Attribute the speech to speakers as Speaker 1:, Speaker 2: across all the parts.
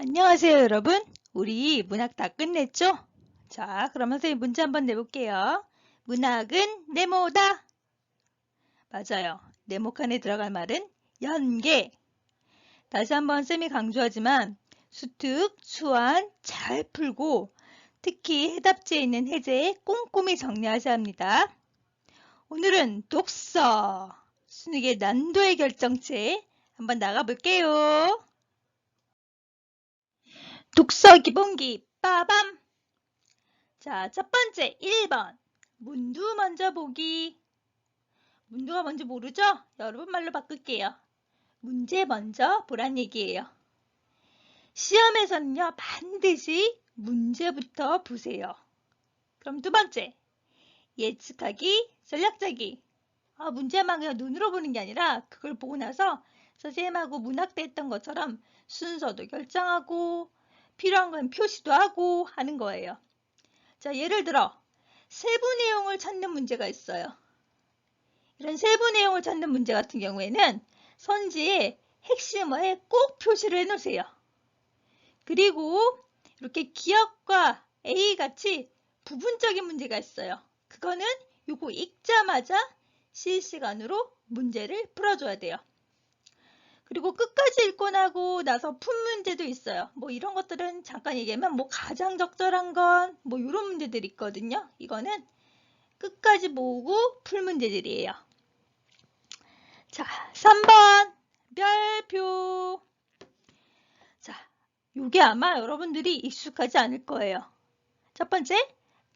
Speaker 1: 안녕하세요, 여러분. 우리 문학 다 끝냈죠? 자, 그럼 선생님 문제 한번 내볼게요. 문학은 네모다. 맞아요. 네모 칸에 들어갈 말은 연계. 다시 한번 쌤이 강조하지만 수특, 수완 잘 풀고 특히 해답지에 있는 해제에 꼼꼼히 정리하셔야 합니다. 오늘은 독서, 순위의 난도의 결정체 한번 나가볼게요. 독서 기본기 빠밤. 자, 첫 번째 1번. 문두 먼저 보기. 문두가 뭔지 모르죠? 여러분 말로 바꿀게요. 문제 먼저 보란 얘기예요. 시험에서는요, 반드시 문제부터 보세요. 그럼 두 번째. 예측하기, 전략짜기. 문제만 그냥 눈으로 보는 게 아니라 그걸 보고 나서 선생님하고 문학대 했던 것처럼 순서도 결정하고 필요한 건 표시도 하고 하는 거예요. 자, 예를 들어 세부 내용을 찾는 문제가 있어요. 이런 세부 내용을 찾는 문제 같은 경우에는 선지에 핵심어에 꼭 표시를 해놓으세요. 그리고 이렇게 기억과 A 같이 부분적인 문제가 있어요. 그거는 요거 읽자마자 실시간으로 문제를 풀어줘야 돼요. 그리고 끝까지 읽고 나고 나서 푼 문제도 있어요. 뭐 이런 것들은 잠깐 얘기하면 뭐 가장 적절한 건 뭐 이런 문제들이 있거든요. 이거는 끝까지 모으고 풀 문제들이에요. 자, 3번 별표. 자, 요게 아마 여러분들이 익숙하지 않을 거예요. 첫 번째,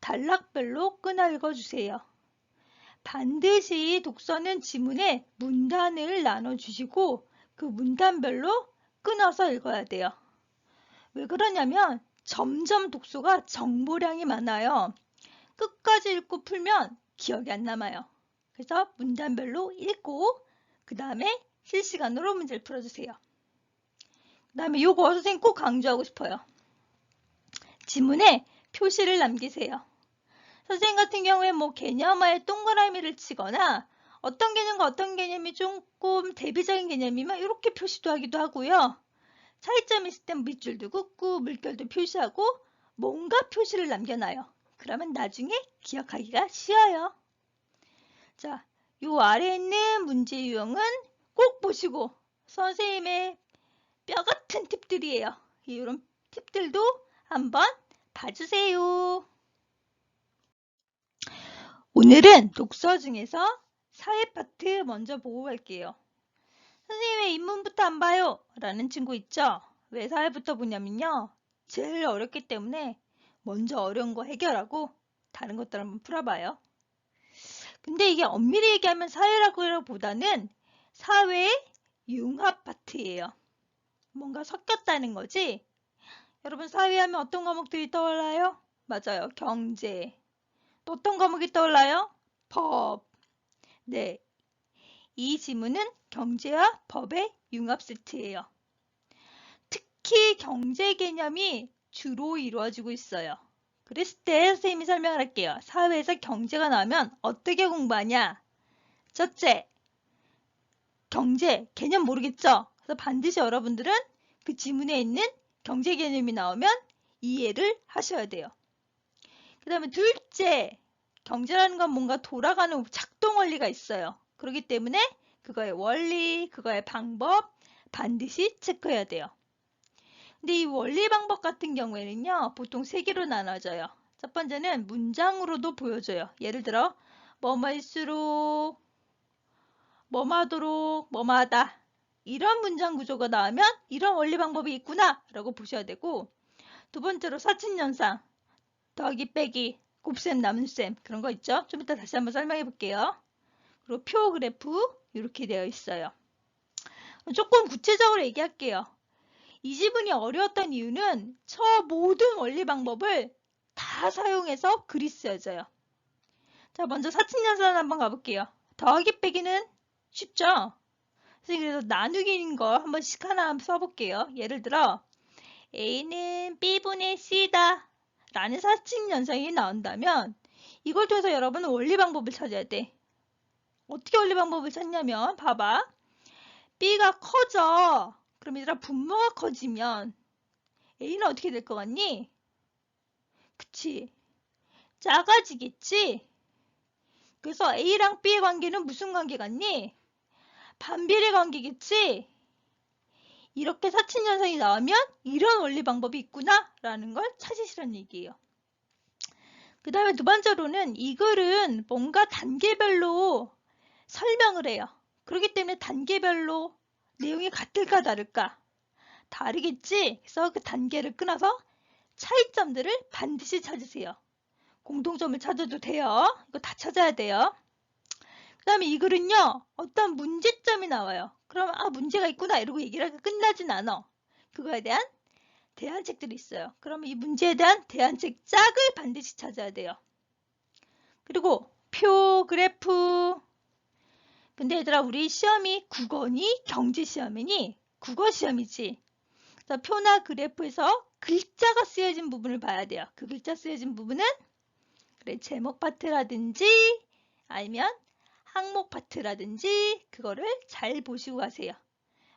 Speaker 1: 단락별로 끊어 읽어주세요. 반드시 독서는 지문에 문단을 나눠주시고 그 문단별로 끊어서 읽어야 돼요. 왜 그러냐면 점점 독서가 정보량이 많아요. 끝까지 읽고 풀면 기억이 안 남아요. 그래서 문단별로 읽고 그 다음에 실시간으로 문제를 풀어주세요. 그 다음에 요거 선생님 꼭 강조하고 싶어요. 지문에 표시를 남기세요. 선생님 같은 경우에 뭐 개념화에 동그라미를 치거나 어떤 개념과 어떤 개념이 조금 대비적인 개념이면 이렇게 표시도 하기도 하고요. 차이점이 있을 땐 밑줄도 긋고 물결도 표시하고 뭔가 표시를 남겨놔요. 그러면 나중에 기억하기가 쉬워요. 자, 요 아래에 있는 문제 유형은 꼭 보시고 선생님의 뼈 같은 팁들이에요. 이런 팁들도 한번 봐주세요. 오늘은 독서 중에서 사회 파트 먼저 보고 갈게요. 선생님 왜 인문부터 안 봐요? 라는 친구 있죠? 왜 사회부터 보냐면요. 제일 어렵기 때문에 먼저 어려운 거 해결하고 다른 것들 한번 풀어봐요. 근데 이게 엄밀히 얘기하면 사회라고 보다는 사회 융합 파트예요. 뭔가 섞였다는 거지. 여러분 사회하면 어떤 과목들이 떠올라요? 맞아요. 경제. 또 어떤 과목이 떠올라요? 법. 네. 이 지문은 경제와 법의 융합 세트예요. 특히 경제 개념이 주로 이루어지고 있어요. 그랬을 때 선생님이 설명을 할게요. 사회에서 경제가 나오면 어떻게 공부하냐? 첫째, 경제 개념 모르겠죠? 그래서 반드시 여러분들은 그 지문에 있는 경제 개념이 나오면 이해를 하셔야 돼요. 그 다음에 둘째, 경제라는 건 뭔가 돌아가는 작동 원리가 있어요. 그렇기 때문에 그거의 원리, 그거의 방법 반드시 체크해야 돼요. 근데 이 원리 방법 같은 경우에는요, 보통 세 개로 나눠져요. 첫 번째는 문장으로도 보여줘요. 예를 들어, 뭐뭐일수록, 뭐뭐하도록, 뭐뭐하다. 이런 문장 구조가 나오면 이런 원리 방법이 있구나 라고 보셔야 되고, 두 번째로 사친연상, 더하기 빼기, 곱셈, 나눗셈 그런 거 있죠? 좀 이따 다시 한번 설명해 볼게요. 그리고 표, 그래프 이렇게 되어 있어요. 조금 구체적으로 얘기할게요. 이 지문이 어려웠던 이유는 저 모든 원리 방법을 다 사용해서 글이 쓰여져요. 자, 먼저 사친연산 한번 가볼게요. 더하기 빼기는 쉽죠? 그래서 나누기인 거 한 번씩 하나 써볼게요. 예를 들어 A는 B분의 C다 라는 사칭연상이 나온다면 이걸 통해서 여러분은 원리 방법을 찾아야 돼. 어떻게 원리 방법을 찾냐면 봐봐. B가 커져. 그럼 얘들아 분모가 커지면 A는 어떻게 될 것 같니? 그치? 작아지겠지? 그래서 A랑 B의 관계는 무슨 관계 같니? 반비례 관계겠지? 이렇게 사친현상이 나오면 이런 원리 방법이 있구나 라는 걸 찾으시라는 얘기예요. 그 다음에 두 번째로는 이 글은 뭔가 단계별로 설명을 해요. 그렇기 때문에 단계별로 내용이 같을까 다를까? 다르겠지? 그래서 그 단계를 끊어서 차이점들을 반드시 찾으세요. 공통점을 찾아도 돼요. 이거 다 찾아야 돼요. 그 다음에 이 글은요. 어떤 문제점이 나와요. 그럼 문제가 있구나 이러고 얘기를 하고 끝나진 않아. 그거에 대한 대안책들이 있어요. 그러면 이 문제에 대한 대안책 짝을 반드시 찾아야 돼요. 그리고 표, 그래프. 근데 얘들아 우리 시험이 국어니 경제시험이니? 국어시험이지. 그래서 표나 그래프에서 글자가 쓰여진 부분을 봐야 돼요. 그 글자 쓰여진 부분은 그래 제목 파트라든지 아니면 항목 파트라든지 그거를 잘 보시고 가세요.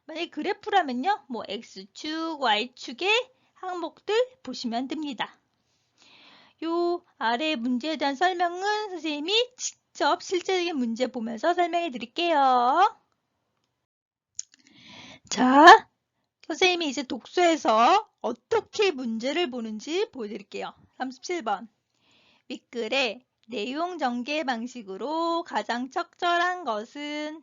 Speaker 1: 만약에 그래프라면요. 뭐 X축, Y축의 항목들 보시면 됩니다. 요 아래 문제에 대한 설명은 선생님이 직접 실제적인 문제 보면서 설명해 드릴게요. 자, 선생님이 이제 독서에서 어떻게 문제를 보는지 보여드릴게요. 37번. 윗글에 내용 전개 방식으로 가장 적절한 것은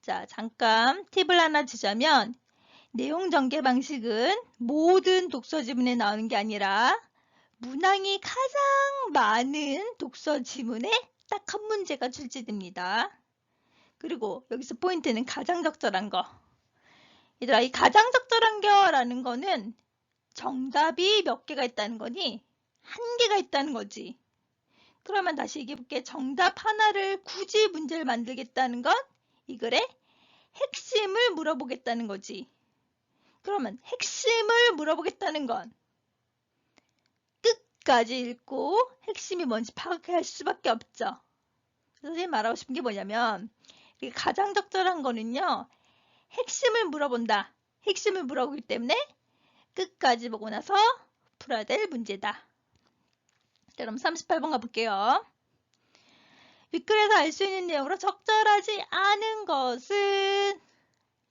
Speaker 1: 자, 잠깐 팁을 하나 주자면 내용 전개 방식은 모든 독서 지문에 나오는 게 아니라 문항이 가장 많은 독서 지문에 딱 한 문제가 출제됩니다. 그리고 여기서 포인트는 가장 적절한 거. 얘들아, 이 가장 적절한 거라는 거는 정답이 몇 개가 있다는 거니? 한 개가 있다는 거지. 그러면 다시 얘기해볼게. 정답 하나를 굳이 문제를 만들겠다는 건 이 글의 핵심을 물어보겠다는 거지. 그러면 핵심을 물어보겠다는 건 끝까지 읽고 핵심이 뭔지 파악할 수밖에 없죠. 선생님 말하고 싶은 게 뭐냐면 가장 적절한 거는요. 핵심을 물어본다. 핵심을 물어보기 때문에 끝까지 보고 나서 풀어야 될 문제다. 그럼 38번 가볼게요. 윗글에서 알 수 있는 내용으로 적절하지 않은 것은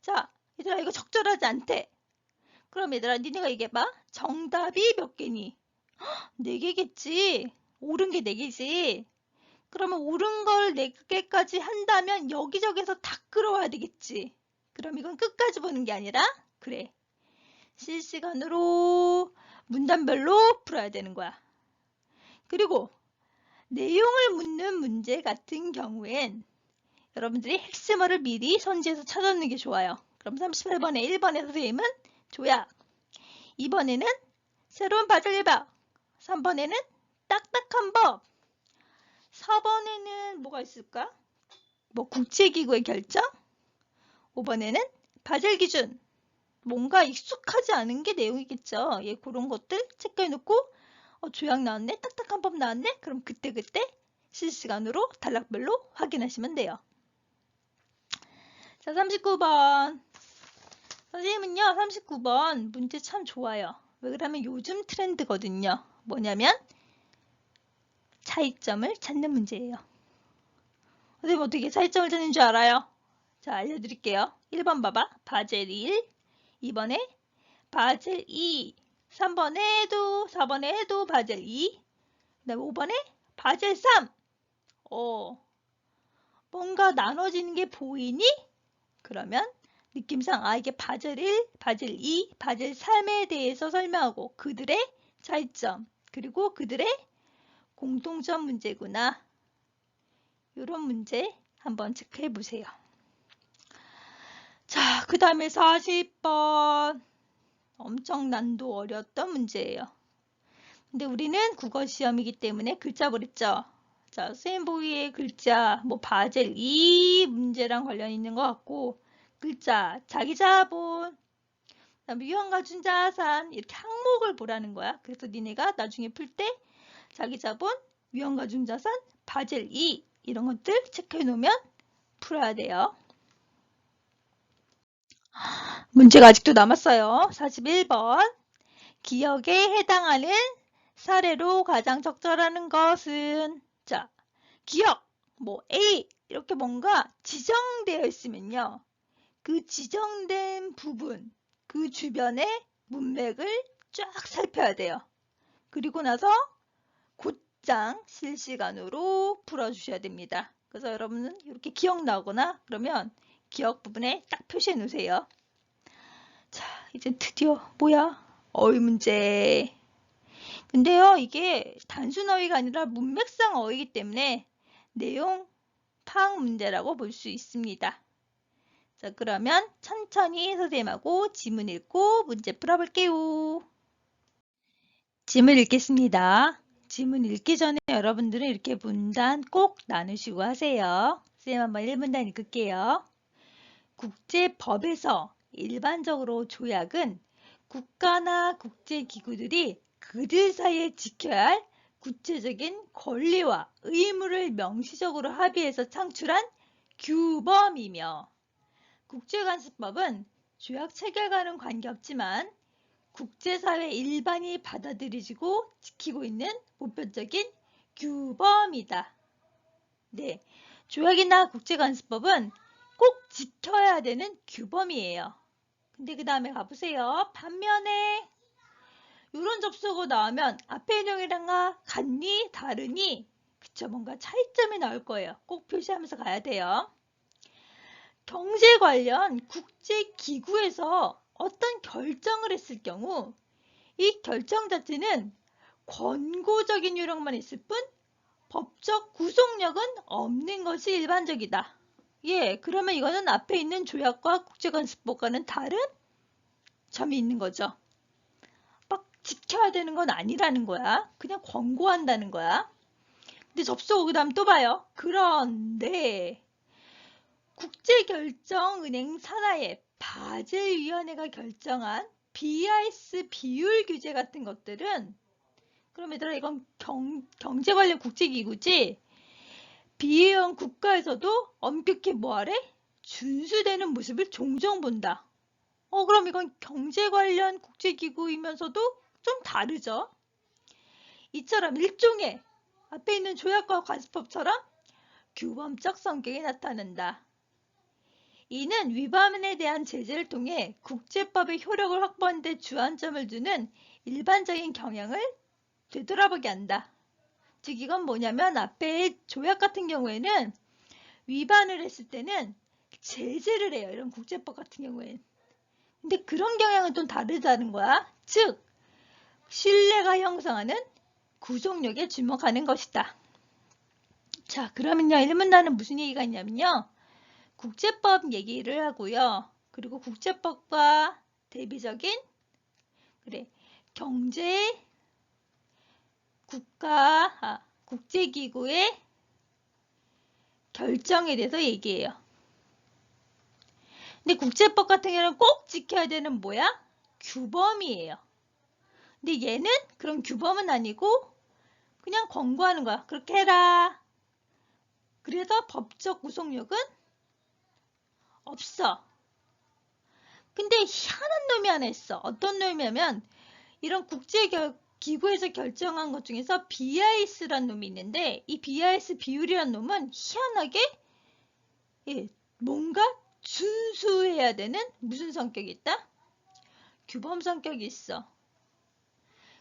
Speaker 1: 자, 얘들아 이거 적절하지 않대. 그럼 얘들아 니네가 얘기해봐. 정답이 몇 개니? 4개겠지. 옳은 게 4개지. 그러면 옳은 걸 4개까지 한다면 여기저기서 다 끌어와야 되겠지. 그럼 이건 끝까지 보는 게 아니라 그래. 실시간으로 문단별로 풀어야 되는 거야. 그리고 내용을 묻는 문제 같은 경우엔 여러분들이 핵심어를 미리 선지해서 찾아놓는 게 좋아요. 그럼 38번에 1번에 선생님은 조약, 2번에는 새로운 바질 예방, 3번에는 딱딱한 법, 4번에는 뭐가 있을까? 뭐 국제기구의 결정, 5번에는 바젤 기준, 뭔가 익숙하지 않은 게 내용이겠죠. 예, 그런 것들 체크해 놓고 조약 나왔네, 딱딱한 법 나왔네, 그럼 그때그때 실시간으로 단락별로 확인하시면 돼요. 자, 39번. 선생님은요, 39번 문제 참 좋아요. 왜 그러면 요즘 트렌드거든요. 뭐냐면 차이점을 찾는 문제예요. 선생님 어떻게 차이점을 찾는 줄 알아요? 자, 알려드릴게요. 1번 봐봐. 바젤 1, 2번에 바젤 2, 3번에도 4번에도 바젤 2, 그 다음에 5번에 바젤 3. 뭔가 나눠지는 게 보이니? 그러면 느낌상 이게 바젤 1, 바젤 2, 바젤 3에 대해서 설명하고 그들의 차이점, 그리고 그들의 공통점 문제구나. 이런 문제 한번 체크해 보세요. 자, 그 다음에 40번. 엄청 난도 어려웠던 문제예요. 근데 우리는 국어 시험이기 때문에 글자 버렸죠. 자, 선생님 보기에 글자, 뭐 바젤 2 문제랑 관련 있는 것 같고 글자, 자기 자본, 그다음에 유형과 준자산 이렇게 항목을 보라는 거야. 그래서 니네가 나중에 풀 때 자기 자본, 유형과 준자산, 바젤 2 이런 것들 체크해 놓으면 풀어야 돼요. 문제가 아직도 남았어요. 41번. 기억에 해당하는 사례로 가장 적절하는 것은 자, 기억, A 이렇게 뭔가 지정되어 있으면요. 그 지정된 부분, 그 주변의 문맥을 쫙 살펴야 돼요. 그리고 나서 곧장 실시간으로 풀어주셔야 됩니다. 그래서 여러분은 이렇게 기억 나오거나 그러면 기억 부분에 딱 표시해 놓으세요. 자, 이제 드디어 뭐야? 어휘 문제. 근데요, 이게 단순 어휘가 아니라 문맥상 어휘이기 때문에 내용 파악 문제라고 볼 수 있습니다. 자, 그러면 천천히 선생님하고 지문 읽고 문제 풀어볼게요. 지문 읽겠습니다. 지문 읽기 전에 여러분들은 이렇게 문단 꼭 나누시고 하세요. 선생님 한번 1문단 읽을게요. 국제법에서 일반적으로 조약은 국가나 국제기구들이 그들 사이에 지켜야 할 구체적인 권리와 의무를 명시적으로 합의해서 창출한 규범이며 국제관습법은 조약 체결과는 관계없지만 국제사회 일반이 받아들이고 지키고 있는 보편적인 규범이다. 네, 조약이나 국제관습법은 꼭 지켜야 되는 규범이에요. 근데 그 다음에 가보세요. 반면에 이런 접속어 나오면 앞에 내용이랑 같니? 다르니? 그쵸, 뭔가 차이점이 나올 거예요. 꼭 표시하면서 가야 돼요. 경제 관련 국제기구에서 어떤 결정을 했을 경우 이 결정 자체는 권고적인 요령만 있을 뿐 법적 구속력은 없는 것이 일반적이다. 예, 그러면 이거는 앞에 있는 조약과 국제관습법과는 다른 점이 있는 거죠. 막 지켜야 되는 건 아니라는 거야. 그냥 권고한다는 거야. 근데 접속 그 다음 또 봐요. 그런데 국제결정은행 산하의 바젤위원회가 결정한 BIS 비율 규제 같은 것들은 그럼 얘들아 이건 경제 관련 국제기구지? 비회원 국가에서도 엄격히 뭐하래? 준수되는 모습을 종종 본다. 그럼 이건 경제 관련 국제기구이면서도 좀 다르죠? 이처럼 일종의 앞에 있는 조약과 관습법처럼 규범적 성격이 나타난다. 이는 위반에 대한 제재를 통해 국제법의 효력을 확보하는 데 주안점을 두는 일반적인 경향을 되돌아보게 한다. 즉 이건 뭐냐면 앞에 조약 같은 경우에는 위반을 했을 때는 제재를 해요. 이런 국제법 같은 경우에는. 근데 그런 경향은 좀 다르다는 거야. 즉 신뢰가 형성하는 구속력에 주목하는 것이다. 자, 그러면요. 1문단은 무슨 얘기가 있냐면요. 국제법 얘기를 하고요. 그리고 국제법과 대비적인 경제, 국가, 국제기구의 결정에 대해서 얘기해요. 근데 국제법 같은 경우는 꼭 지켜야 되는 뭐야? 규범이에요. 근데 얘는 그런 규범은 아니고 그냥 권고하는 거야. 그렇게 해라. 그래서 법적 구속력은 없어. 근데 희한한 놈이 하나 있어. 어떤 놈이냐면 이런 국제기구에서 결정한 것 중에서 BIS라는 놈이 있는데 이 BIS 비율이라는 놈은 희한하게 뭔가 준수해야 되는 무슨 성격이 있다? 규범 성격이 있어.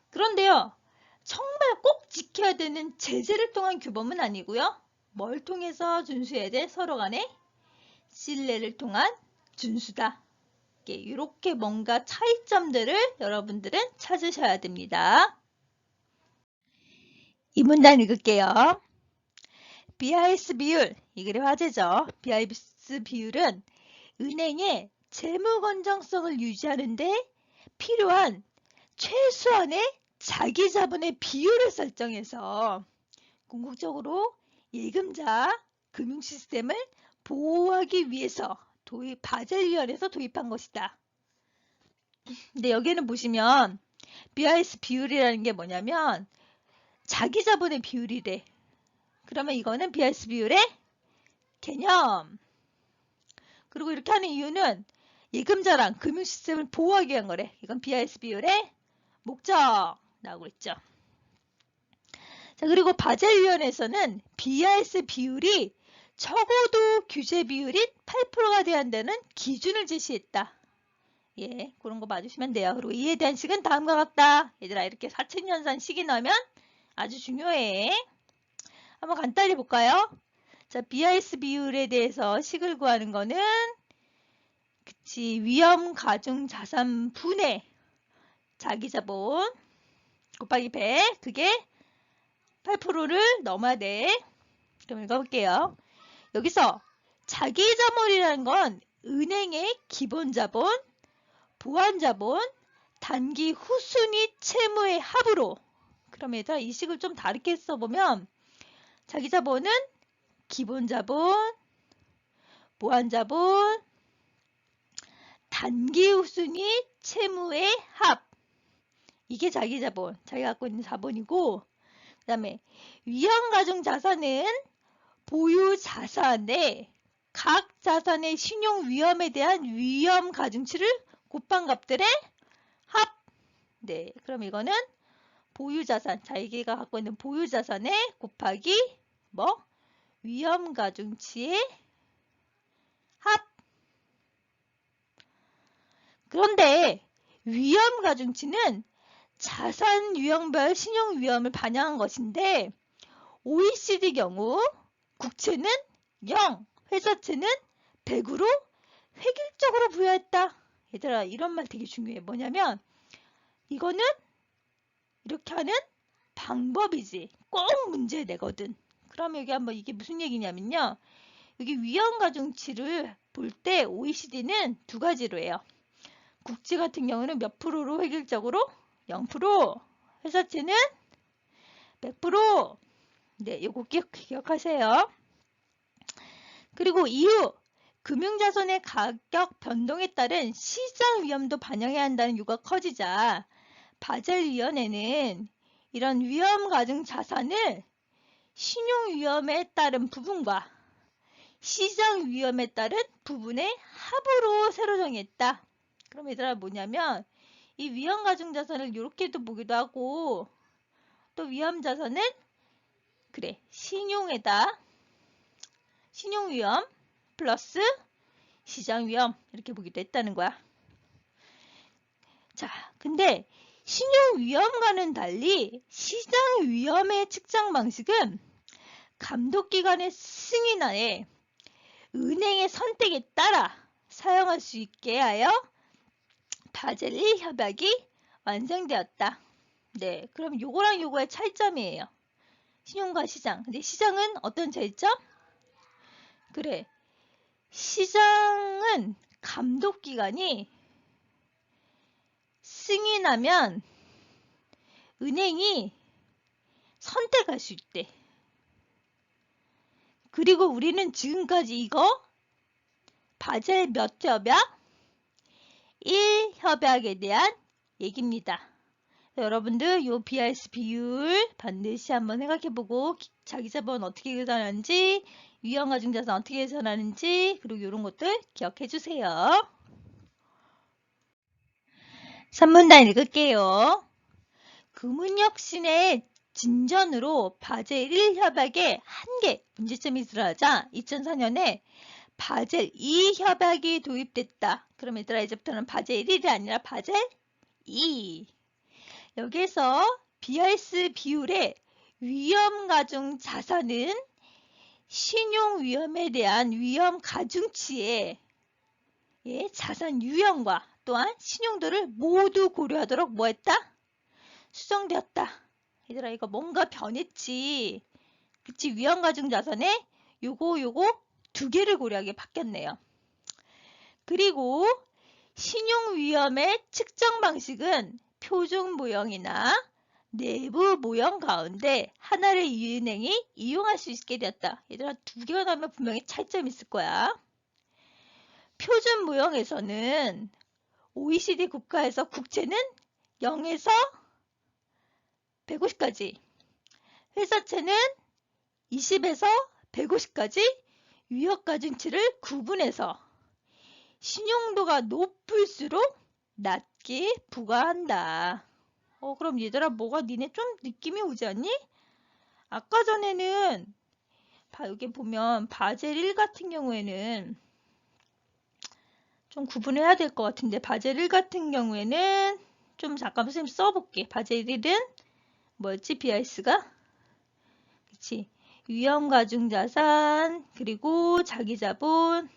Speaker 1: 그런데요. 정말 꼭 지켜야 되는 제재를 통한 규범은 아니고요. 뭘 통해서 준수해야 돼? 서로 간에 신뢰를 통한 준수다. 이렇게 뭔가 차이점들을 여러분들은 찾으셔야 됩니다. 이 문단 읽을게요. BIS 비율, 이 글의 화제죠. BIS 비율은 은행의 재무 건전성을 유지하는 데 필요한 최소한의 자기 자본의 비율을 설정해서 궁극적으로 예금자 금융 시스템을 보호하기 위해서 바젤위원회에서 도입한 것이다. 근데 여기는 보시면 BIS 비율이라는 게 뭐냐면 자기 자본의 비율이래. 그러면 이거는 BIS 비율의 개념. 그리고 이렇게 하는 이유는 예금자랑 금융 시스템을 보호하기 위한 거래. 이건 BIS 비율의 목적 나오고 있죠. 자, 그리고 바젤위원회에서는 BIS 비율이 적어도 규제 비율인 8%가 돼야 한다는 기준을 제시했다. 예, 그런 거 봐주시면 돼요. 그리고 이에 대한 식은 다음과 같다. 얘들아, 이렇게 사천연산 식이 나오면 아주 중요해. 한번 간단히 볼까요? 자, BIS 비율에 대해서 식을 구하는 거는 그치, 위험 가중 자산 분의 자기자본 곱하기 100, 그게 8%를 넘어야 돼. 그럼 읽어볼게요. 여기서 자기자본이라는 건 은행의 기본자본, 보완자본, 단기 후순위 채무의 합으로. 그럼 얘들아, 이 식을 좀 다르게 써보면 자기자본은 기본자본, 보완자본, 단기 후순위 채무의 합. 이게 자기자본, 자기가 갖고 있는 자본이고, 그 다음에 위험가중 자산은 보유 자산에 각 자산의 신용 위험에 대한 위험 가중치를 곱한 값들의 합. 네, 그럼 이거는 보유 자산, 자기가 갖고 있는 보유 자산에 곱하기 뭐? 위험 가중치의 합. 그런데 위험 가중치는 자산 유형별 신용 위험을 반영한 것인데 OECD 경우 국채는 0, 회사채는 100으로 획일적으로 부여했다. 얘들아, 이런 말 되게 중요해. 뭐냐면 이거는 이렇게 하는 방법이지. 꼭 문제 내거든. 그럼 여기 한번 이게 무슨 얘기냐면요. 여기 위험 가중치를 볼 때 OECD는 두 가지로 해요. 국채 같은 경우는 몇 프로로 획일적으로? 0%. 회사채는 100%. 네, 요거 기억하세요. 그리고 이후 금융자산의 가격 변동에 따른 시장 위험도 반영해야 한다는 요구가 커지자 바젤위원회는 이런 위험 가중 자산을 신용 위험에 따른 부분과 시장 위험에 따른 부분의 합으로 새로 정했다. 그럼 얘들아 뭐냐면 이 위험 가중 자산을 이렇게도 보기도 하고 또 위험 자산은 그래 신용에다 신용 위험 플러스 시장 위험 이렇게 보기도 했다는 거야. 자, 근데 신용 위험과는 달리 시장 위험의 측정 방식은 감독기관의 승인하에 은행의 선택에 따라 사용할 수 있게 하여 바젤 1 협약이 완성되었다. 네, 그럼 요거랑 요거의 차이점이에요. 신용과 시장. 근데 시장은 어떤 차이점? 그래, 시장은 감독기관이 승인하면 은행이 선택할 수 있대. 그리고 우리는 지금까지 이거 바젤 몇 협약? 1협약에 대한 얘기입니다. 여러분들 요 BIS 비율 반드시 한번 생각해보고 자기자본 어떻게 계산하는지 위험가중자산 어떻게 계산하는지 그리고 이런 것들 기억해주세요. 3문단 읽을게요. 금은혁신의 진전으로 바젤 1협약에 한계 문제점이 드러나자 2004년에 바젤 2협약이 도입됐다. 그럼 얘들아 이제부터는 바젤 1이 아니라 바젤 2. 여기에서 BIS 비율의 위험 가중 자산은 신용 위험에 대한 위험 가중치의 자산 유형과 또한 신용도를 모두 고려하도록 뭐했다? 수정되었다. 얘들아 이거 뭔가 변했지. 그치? 위험 가중 자산에 요거 두 개를 고려하게 바뀌었네요. 그리고 신용 위험의 측정 방식은 표준 모형이나 내부 모형 가운데 하나를 이 은행이 이용할 수 있게 되었다. 얘들아 두 개가 나오면 분명히 차이점이 있을 거야. 표준 모형에서는 OECD 국가에서 국채는 0에서 150까지, 회사채는 20에서 150까지 위협가중치를 구분해서 신용도가 높을수록 낮게 부과한다. 그럼 얘들아 뭐가 니네 좀 느낌이 오지 않니? 아까 전에는 여기 보면 바젤 1 같은 경우에는 좀 구분해야 될 것 같은데 바젤 1 같은 경우에는 좀 잠깐 선생님 써볼게. 바젤 1은 뭐였지? BIS가? 그치. 위험가중자산 그리고 자기자본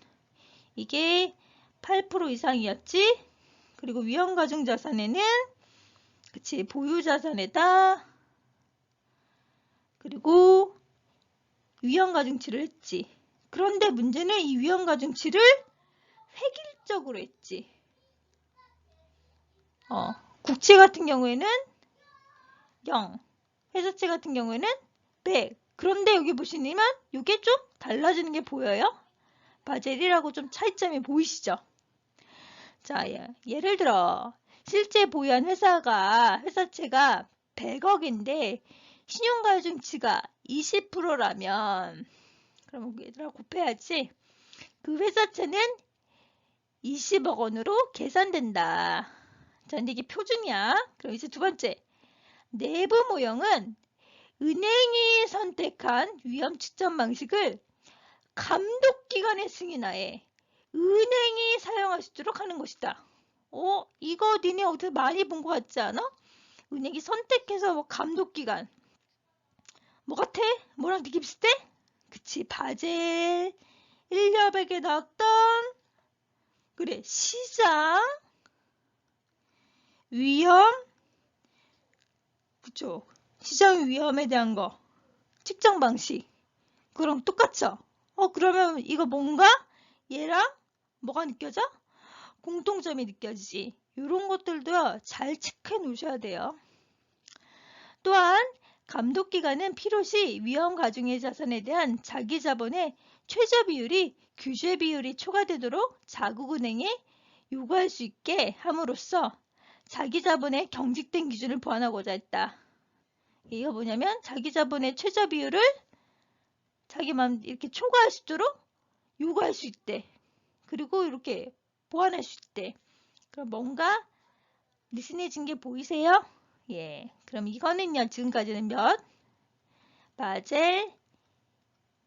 Speaker 1: 이게 8% 이상이었지? 그리고 위험가중자산에는 그치 보유자산에다 그리고 위험가중치를 했지. 그런데 문제는 이 위험가중치를 획일적으로 했지. 국채 같은 경우에는 0, 회사채 같은 경우에는 100. 그런데 여기 보시면 이게 좀 달라지는 게 보여요? 바젤이라고 좀 차이점이 보이시죠? 자, 예를 들어 실제 보유한 회사채가 100억인데 신용가중치가 20%라면 그럼 얘들아 곱해야지. 그 회사채는 20억 원으로 계산된다. 자, 근데 이게 표준이야. 그럼 이제 두 번째. 내부 모형은 은행이 선택한 위험 측정 방식을 감독기관의 승인하에 은행이 사용할 수 있도록 하는 것이다. 이거 니네 어디서 많이 본 것 같지 않아? 은행이 선택해서 뭐 감독기관. 뭐 같아? 뭐랑 되게 비슷해? 그치, 바젤 1협약에 나왔던 그래, 시장 위험 그쵸? 시장 위험에 대한 거 측정 방식 그럼 똑같죠? 그러면 이거 뭔가 얘랑 뭐가 느껴져? 공통점이 느껴지지. 이런 것들도 잘 체크해 놓으셔야 돼요. 또한 감독기관은 필요시 위험 가중의 자산에 대한 자기 자본의 최저 비율이 규제 비율이 초과되도록 자국은행에 요구할 수 있게 함으로써 자기 자본의 경직된 기준을 보완하고자 했다. 이거 뭐냐면 자기 자본의 최저 비율을 자기만 이렇게 초과할 수 있도록 요구할 수 있대. 그리고 이렇게 보완할 수 있대. 그럼 뭔가 느슨해진 게 보이세요? 예. 그럼 이거는요. 지금까지는 바젤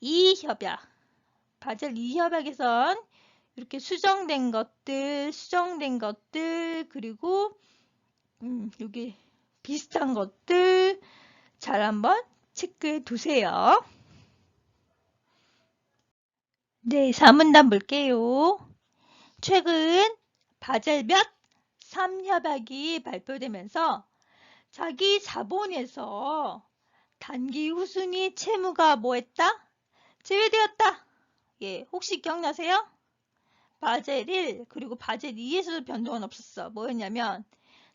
Speaker 1: 2 협약. 바젤 2 협약에선 이렇게 수정된 것들, 그리고 여기 비슷한 것들 잘 한번 체크해 두세요. 네, 4문단 볼게요. 최근 바젤 3협약이 발표되면서 자기 자본에서 단기 후순위 채무가 뭐했다? 제외되었다. 예, 혹시 기억나세요? 바젤 1 그리고 바젤 2에서도 변동은 없었어. 뭐였냐면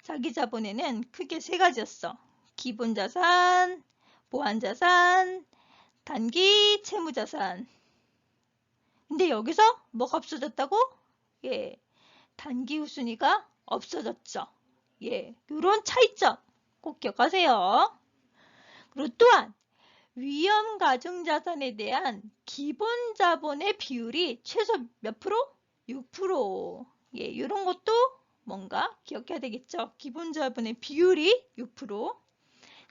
Speaker 1: 자기 자본에는 크게 세 가지였어. 기본자산, 보완자산, 단기 채무자산. 근데 여기서 뭐가 없어졌다고? 예, 단기 후순위가 없어졌죠. 예, 이런 차이점 꼭 기억하세요. 그리고 또한 위험 가중자산에 대한 기본 자본의 비율이 최소 몇 프로? 6%. 예, 이런 것도 뭔가 기억해야 되겠죠. 기본 자본의 비율이 6%.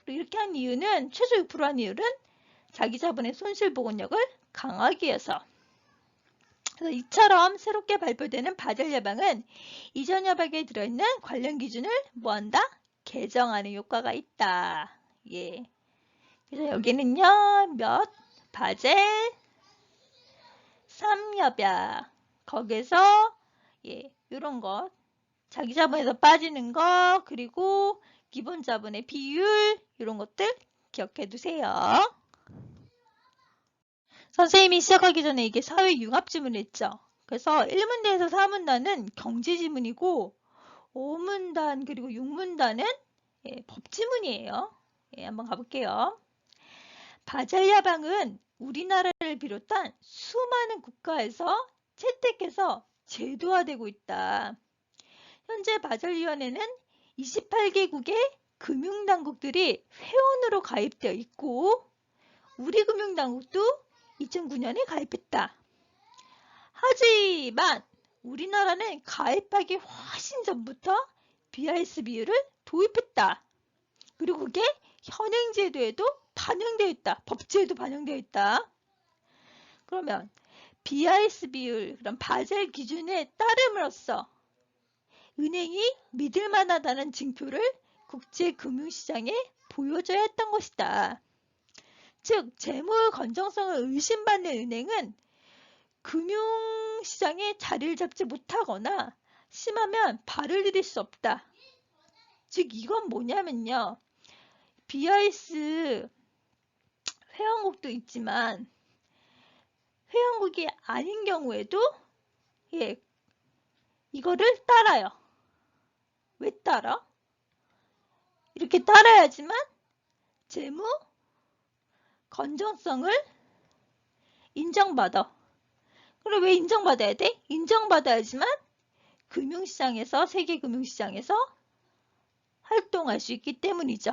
Speaker 1: 그리고 이렇게 한 이유는 최소 6%한 이유는 자기 자본의 손실 복원력을 강화하기 위해서. 그래서 이처럼 새롭게 발표되는 바젤 협약은 이전 협약에 들어있는 관련 기준을 뭐한다? 개정하는 효과가 있다. 예. 그래서 여기는요, 바젤 3협약. 거기서, 예, 요런 것. 자기 자본에서 빠지는 거, 그리고 기본 자본의 비율, 이런 것들 기억해 두세요. 선생님이 시작하기 전에 이게 사회 융합 지문을 했죠. 그래서 1문단에서 4문단은 경제 지문이고 5문단 그리고 6문단은 법 지문이에요. 예, 한번 가볼게요. 바젤 협약은 우리나라를 비롯한 수많은 국가에서 채택해서 제도화되고 있다. 현재 바젤위원회는 28개국의 금융당국들이 회원으로 가입되어 있고 우리 금융당국도 2009년에 가입했다. 하지만 우리나라는 가입하기 훨씬 전부터 BIS 비율을 도입했다. 그리고 그게 현행제도에도 반영되어 있다. 법제에도 반영되어 있다. 그러면 BIS 비율, 그럼 바젤 기준에 따름으로써 은행이 믿을 만하다는 증표를 국제금융시장에 보여줘야 했던 것이다. 즉, 재무 건정성을 의심받는 은행은 금융시장에 자리를 잡지 못하거나 심하면 발을 들일 수 없다. 즉, 이건 뭐냐면요. BIS 회원국도 있지만 회원국이 아닌 경우에도 이거를 따라요. 왜 따라? 이렇게 따라야지만 재무 건전성을 인정받아. 그럼 왜 인정받아야 돼? 인정받아야지만 금융시장에서, 세계 금융시장에서 활동할 수 있기 때문이죠.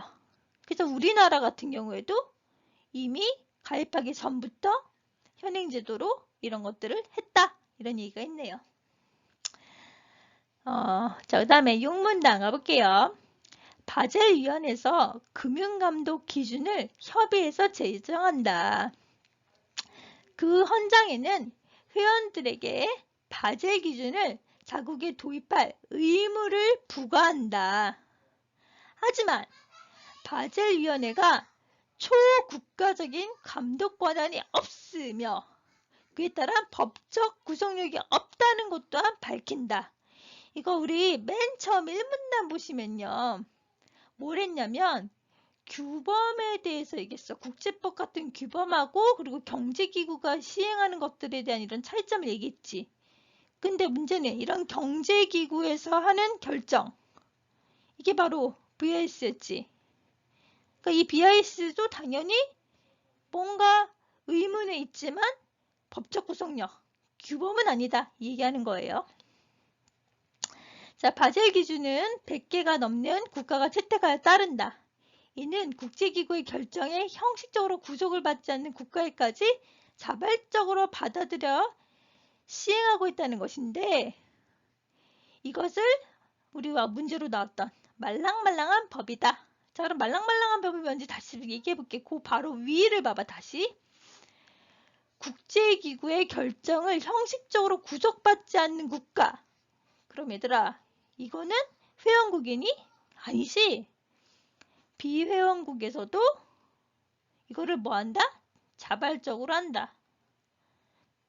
Speaker 1: 그래서 우리나라 같은 경우에도 이미 가입하기 전부터 현행제도로 이런 것들을 했다. 이런 얘기가 있네요. 자, 그 다음에 6문단 가볼게요. 바젤위원회에서 금융감독 기준을 협의해서 제정한다. 그 헌장에는 회원들에게 바젤 기준을 자국에 도입할 의무를 부과한다. 하지만 바젤위원회가 초국가적인 감독 권한이 없으며 그에 따라 법적 구속력이 없다는 것 또한 밝힌다. 이거 우리 맨 처음 1문단 보시면요. 뭘 했냐면 규범에 대해서 얘기했어. 국제법 같은 규범하고 그리고 경제기구가 시행하는 것들에 대한 이런 차이점을 얘기했지. 근데 문제는 이런 경제기구에서 하는 결정. 이게 바로 BIS였지. 그러니까 이 BIS도 당연히 뭔가 의문에 있지만 법적 구속력, 규범은 아니다. 이 얘기하는 거예요. 자, 바젤 기준은 100개가 넘는 국가가 채택하여 따른다. 이는 국제기구의 결정에 형식적으로 구속을 받지 않는 국가에까지 자발적으로 받아들여 시행하고 있다는 것인데 이것을 우리가 문제로 나왔던 말랑말랑한 법이다. 자, 그럼 말랑말랑한 법이 뭔지 다시 얘기해 볼게. 그 바로 위를 봐봐. 다시. 국제기구의 결정을 형식적으로 구속받지 않는 국가. 그럼 얘들아, 이거는 회원국이니? 아니지. 비회원국에서도 이거를 뭐 한다? 자발적으로 한다.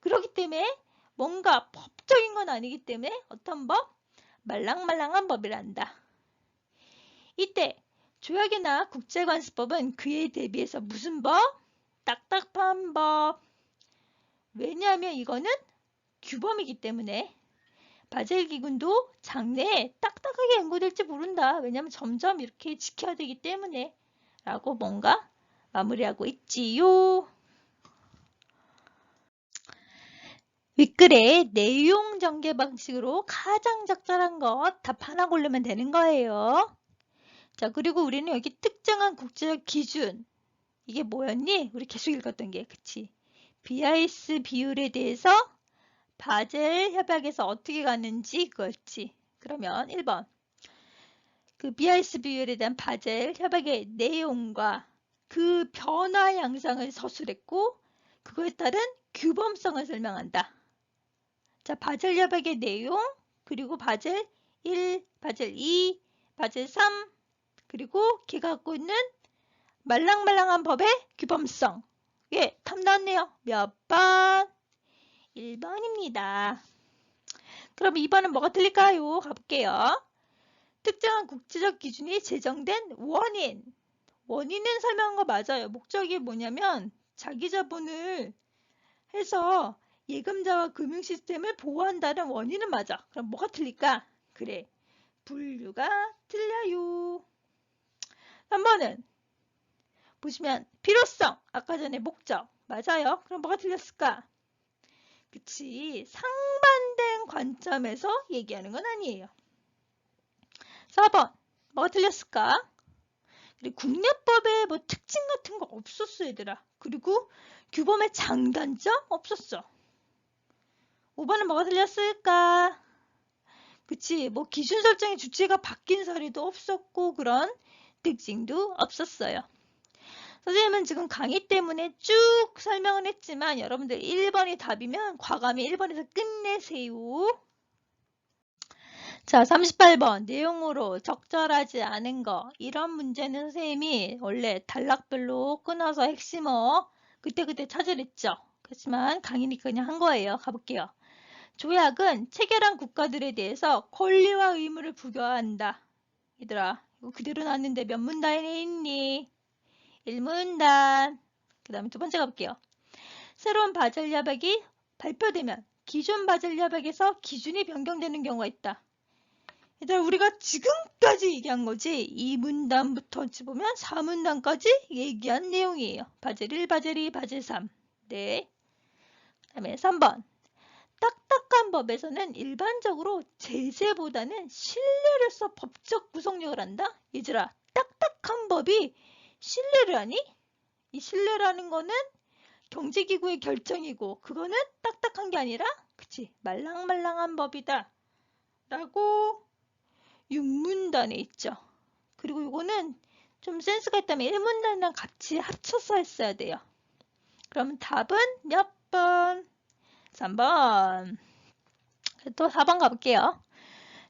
Speaker 1: 그렇기 때문에 뭔가 법적인 건 아니기 때문에 어떤 법? 말랑말랑한 법이란다. 이때 조약이나 국제관습법은 그에 대비해서 무슨 법? 딱딱한 법. 왜냐하면 이거는 규범이기 때문에 바젤 기구도 장래에 딱딱하게 연구될지 모른다. 왜냐하면 점점 이렇게 지켜야 되기 때문에 라고 뭔가 마무리하고 있지요. 윗글에 내용 전개 방식으로 가장 적절한 것 답 하나 고르면 되는 거예요. 자, 그리고 우리는 여기 특정한 국제적 기준. 이게 뭐였니? 우리 계속 읽었던 게, 그치? BIS 비율에 대해서 바젤 협약에서 어떻게 갔는지 그거였지. 그러면 1번. 그 BIS 비율에 대한 바젤 협약의 내용과 그 변화 양상을 서술했고 그거에 따른 규범성을 설명한다. 자, 바젤 협약의 내용, 그리고 바젤 1, 바젤 2, 바젤 3, 그리고 걔가 갖고 있는 말랑말랑한 법의 규범성. 예, 답 나왔네요. 몇 번? 1번입니다. 그럼 2번은 뭐가 틀릴까요? 가볼게요. 특정한 국제적 기준이 제정된 원인. 원인은 설명한 거 맞아요. 목적이 뭐냐면 자기 자본을 해서 예금자와 금융 시스템을 보호한다는 원인은 맞아. 그럼 뭐가 틀릴까? 그래. 분류가 틀려요. 3번은 보시면 필요성. 아까 전에 목적. 맞아요. 그럼 뭐가 틀렸을까? 그치. 상반된 관점에서 얘기하는 건 아니에요. 4번. 뭐가 틀렸을까? 그리고 국내법에 뭐 특징 같은 거 없었어, 얘들아. 그리고 규범의 장단점 없었어. 5번은 뭐가 틀렸을까? 그치. 뭐 기준 설정의 주체가 바뀐 사례도 없었고 그런 특징도 없었어요. 선생님은 지금 강의 때문에 쭉 설명을 했지만 여러분들 1번이 답이면 과감히 1번에서 끝내세요. 자, 38번 내용으로 적절하지 않은 거. 이런 문제는 선생님이 원래 단락별로 끊어서 핵심어 그때그때 찾으랬죠. 그렇지만 강의니까 그냥 한 거예요. 가볼게요. 조약은 체결한 국가들에 대해서 권리와 의무를 부여한다. 얘들아, 이거 그대로 나왔는데 몇 문단에 있니? 1문단. 그 다음에 두 번째 가볼게요. 새로운 바젤 협약이 발표되면 기존 바젤 협약에서 기준이 변경되는 경우가 있다. 얘들아, 우리가 지금까지 얘기한 거지. 2문단부터 보면 4문단까지 얘기한 내용이에요. 바젤 1, 바젤 2, 바젤 3. 네. 그 다음에 3번. 딱딱한 법에서는 일반적으로 제재보다는 신뢰를 써 법적 구속력을 한다? 얘들아, 딱딱한 법이 신뢰를 하니? 이 신뢰라는 거는 경제기구의 결정이고 그거는 딱딱한 게 아니라 그치 말랑말랑한 법이다 라고 6문단에 있죠. 그리고 이거는 좀 센스가 있다면 1문단이랑 같이 합쳐서 했어야 돼요. 그러면 답은 몇 번? 3번. 또 4번 가볼게요.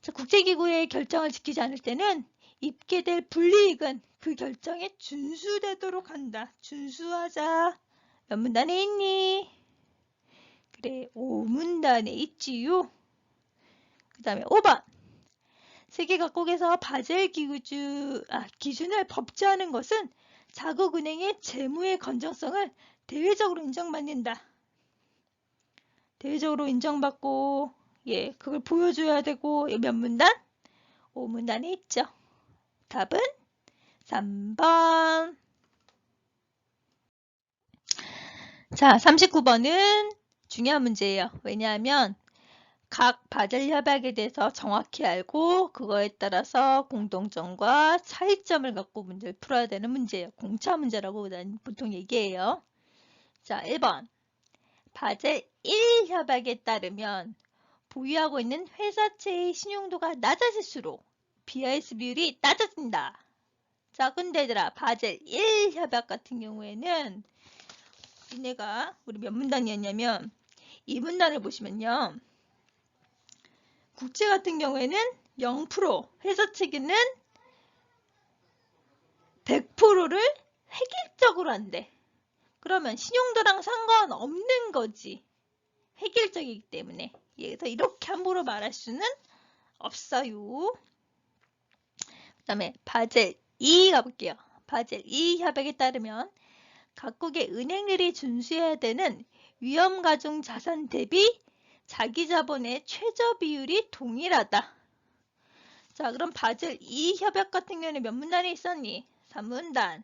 Speaker 1: 자, 국제기구의 결정을 지키지 않을 때는 입게 될 불이익은 그 결정에 준수되도록 한다. 준수하자. 몇 문단에 있니? 그래, 5문단에 있지요. 그 다음에 5번. 세계 각국에서 바젤 기준을 법제하는 것은 자국은행의 재무의 건전성을 대외적으로 인정받는다. 대외적으로 인정받고 예, 그걸 보여줘야 되고 몇 문단? 5문단에 있죠. 답은 3번. 자, 39번은 중요한 문제예요. 왜냐하면 각 바젤 협약에 대해서 정확히 알고 그거에 따라서 공통점과 차이점을 갖고 문제를 풀어야 되는 문제예요. 공차 문제라고 보통 얘기해요. 자, 1번. 바젤 1 협약에 따르면 보유하고 있는 회사채의 신용도가 낮아질수록 BIS 비율이 낮아진다. 자, 근데 얘들아, 바젤 1 협약 같은 경우에는 얘네가 우리 몇 문단이었냐면 2문단을 보시면요. 국채 같은 경우에는 0%, 회사채기는 100%를 획일적으로 한대. 그러면 신용도랑 상관없는 거지. 획일적이기 때문에. 그래서 이렇게 함부로 말할 수는 없어요. 그 다음에 바젤 2 가볼게요. 바젤 2 협약에 따르면 각국의 은행들이 준수해야 되는 위험가중 자산 대비 자기 자본의 최저 비율이 동일하다. 자, 그럼 바젤 2 협약 같은 경우는 몇 문단에 있었니? 3문단.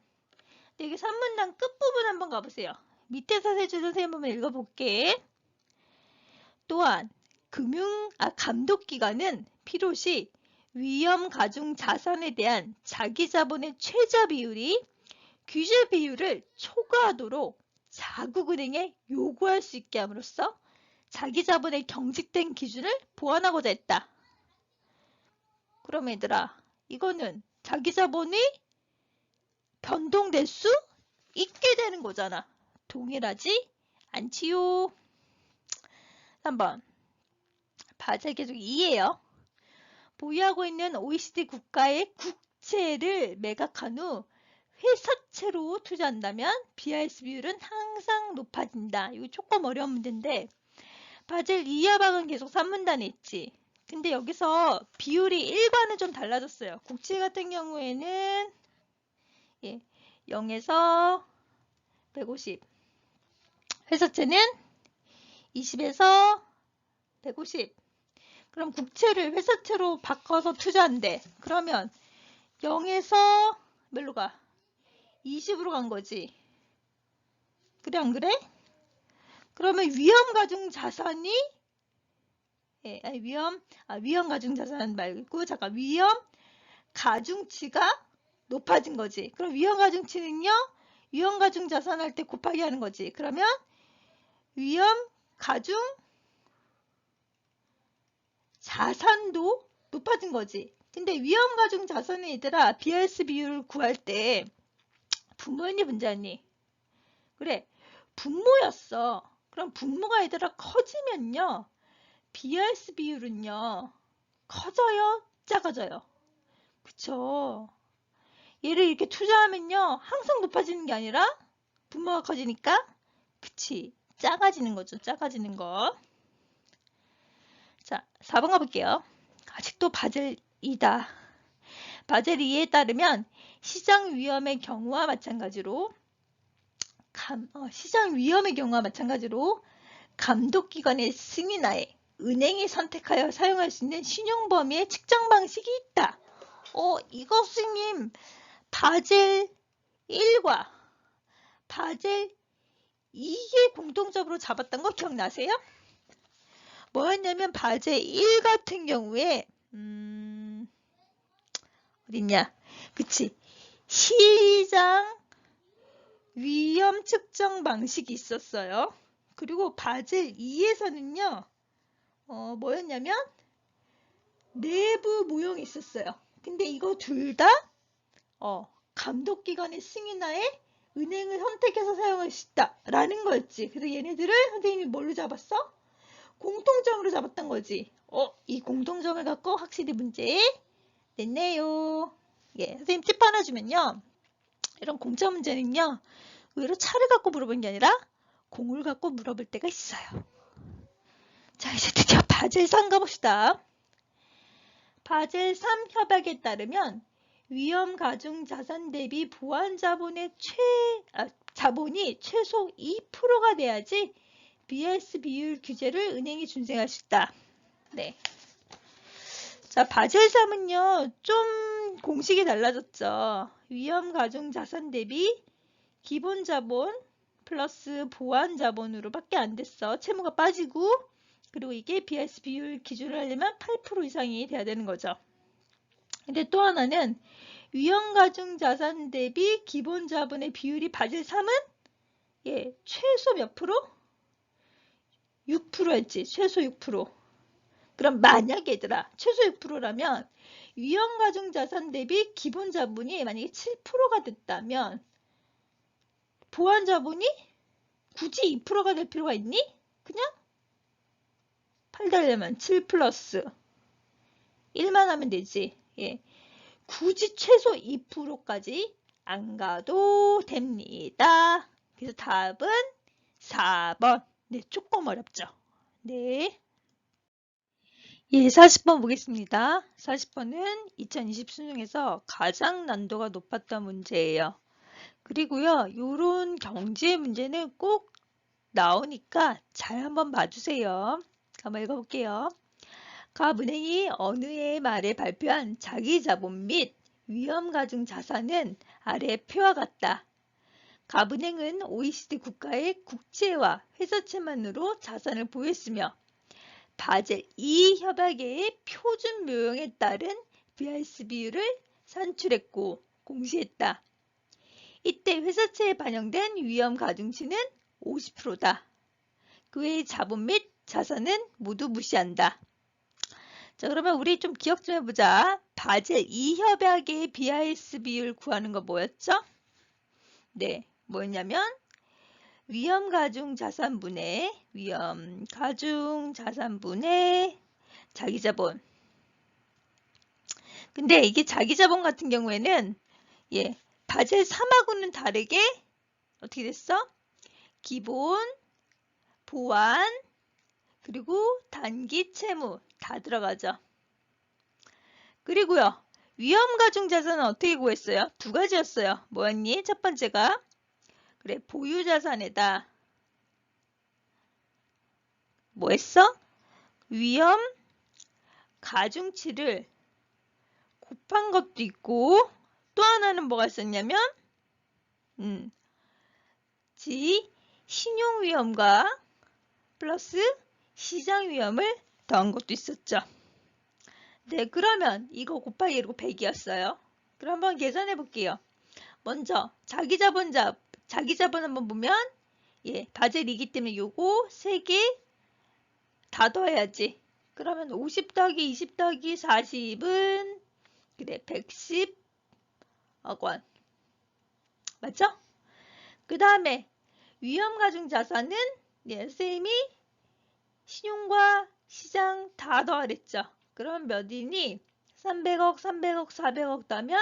Speaker 1: 여기 3문단 끝부분 한번 가보세요. 밑에서 세줄 선생님 한번 읽어볼게. 또한 감독기관은 필요시 위험 가중 자산에 대한 자기 자본의 최저 비율이 규제 비율을 초과하도록 자국은행에 요구할 수 있게 함으로써 자기 자본의 경직된 기준을 보완하고자 했다. 그럼 얘들아, 이거는 자기 자본이 변동될 수 있게 되는 거잖아. 동일하지 않지요. 3번. 바젤 계속 2예요. 보유하고 있는 OECD 국가의 국채를 매각한 후 회사채로 투자한다면 BIS 비율은 항상 높아진다. 이거 조금 어려운 문제인데 바젤 2 협약은 계속 3문단에 있지. 근데 여기서 비율이 1과는 좀 달라졌어요. 국채 같은 경우에는 0에서 150. 회사채는 20에서 150. 그럼 국채를 회사채로 바꿔서 투자한대. 그러면 0에서 몇로 가? 20으로 간 거지. 그래 안 그래? 그러면 위험 가중 자산이 위험 가중 자산 말고 잠깐 위험 가중치가 높아진 거지. 그럼 위험 가중치는요? 위험 가중 자산 할 때 곱하기 하는 거지. 그러면 위험 가중 자산도 높아진 거지. 근데 위험가중 자산은 얘들아 BRS 비율을 구할 때 분모였니 분자였니? 그래, 분모였어. 그럼 분모가 얘들아 커지면요. BRS 비율은요. 커져요? 작아져요? 그쵸? 얘를 이렇게 투자하면요. 항상 높아지는 게 아니라 분모가 커지니까 그치. 작아지는 거죠. 작아지는 거. 자, 4번 가볼게요. 아직도 바젤 2다. 바젤 2에 따르면 시장 위험의 경우와 마찬가지로 감독기관의 승인하에 은행이 선택하여 사용할 수 있는 신용 범위의 측정 방식이 있다. 이거 선생님 바젤 1과 바젤 2에 공통적으로 잡았던 거 기억나세요? 뭐였냐면 바젤 1 같은 경우에 어딨냐? 그치. 시장 위험 측정 방식이 있었어요. 그리고 바젤 2에서는요. 뭐였냐면 내부 모형이 있었어요. 근데 이거 둘 다 감독기관의 승인하에 은행을 선택해서 사용할 수 있다라는 거였지. 그래서 얘네들을 선생님이 뭘로 잡았어? 공통점으로 잡았던 거지. 이 공통점을 갖고 확실히 문제 냈네요. 예, 선생님 팁 하나 주면요. 이런 공짜 문제는요. 의외로 차를 갖고 물어보는 게 아니라 공을 갖고 물어볼 때가 있어요. 자, 이제 드디어 바젤 3 가봅시다. 바젤 3 협약에 따르면 위험 가중 자산 대비 보완 자본의 자본이 최소 2%가 돼야지 BRS 비율 규제를 은행이 준수할 수 있다. 네. 자, 바젤 3은요, 좀 공식이 달라졌죠. 위험 가중 자산 대비 기본 자본 플러스 보완 자본으로 밖에 안 됐어. 채무가 빠지고, 그리고 이게 BRS 비율 기준을 하려면 8% 이상이 돼야 되는 거죠. 근데 또 하나는 위험 가중 자산 대비 기본 자본의 비율이 바젤 3은 최소 몇 프로? 6%였지. 최소 6%. 그럼 만약에 얘들아 최소 6%라면 위험 가중 자산 대비 기본 자본이 만약에 7%가 됐다면 보완 자본이 굳이 2%가 될 필요가 있니? 그냥 8 되려면 7 플러스 1만 하면 되지. 예. 굳이 최소 2%까지 안 가도 됩니다. 그래서 답은 4번. 네, 조금 어렵죠. 네. 예, 40번 보겠습니다. 40번은 2020 수능에서 가장 난도가 높았던 문제예요. 그리고요, 요런 경제 문제는 꼭 나오니까 잘 한번 봐주세요. 한번 읽어볼게요. 갑은행이 어느 해 말에 발표한 자기 자본 및 위험 가중 자산은 아래 표와 같다. 갑은행은 OECD 국가의 국채와 회사채만으로 자산을 보유했으며 바젤 2 협약의 표준 묘형에 따른 BRS 비율을 산출했고 공시했다. 이때 회사채에 반영된 위험 가중치는 50%다. 그 외의 자본 및 자산은 모두 무시한다. 자, 그러면 우리 좀 기억 좀 해보자. 바젤 2 협약의 BRS 비율 구하는 거 뭐였죠? 네, 뭐였냐면 위험 가중 자산분의 자기 자본. 근데 이게 자기 자본 같은 경우에는 바젤 3하고는 다르게 어떻게 됐어? 기본, 보완, 그리고 단기 채무 다 들어가죠. 그리고요. 위험 가중 자산은 어떻게 구했어요? 두 가지였어요. 뭐였니? 첫 번째가 그래, 보유 자산에다 뭐 했어? 위험 가중치를 곱한 것도 있고 또 하나는 뭐가 있었냐면 신용 위험과 플러스 시장 위험을 더한 것도 있었죠. 네, 그러면 이거 곱하기 이러고 100이었어요. 그럼 한번 계산해 볼게요. 먼저 자기 자본 한번 보면 바젤 2기 때문에 요거 3개 다 더해야지. 그러면 50 더하기 20 더하기 40은 그래, 110억 원. 맞죠? 그 다음에 위험가중자산은 선생님이 신용과 시장 다 더하랬죠. 그럼 몇 이니? 300억, 300억, 400억 더하면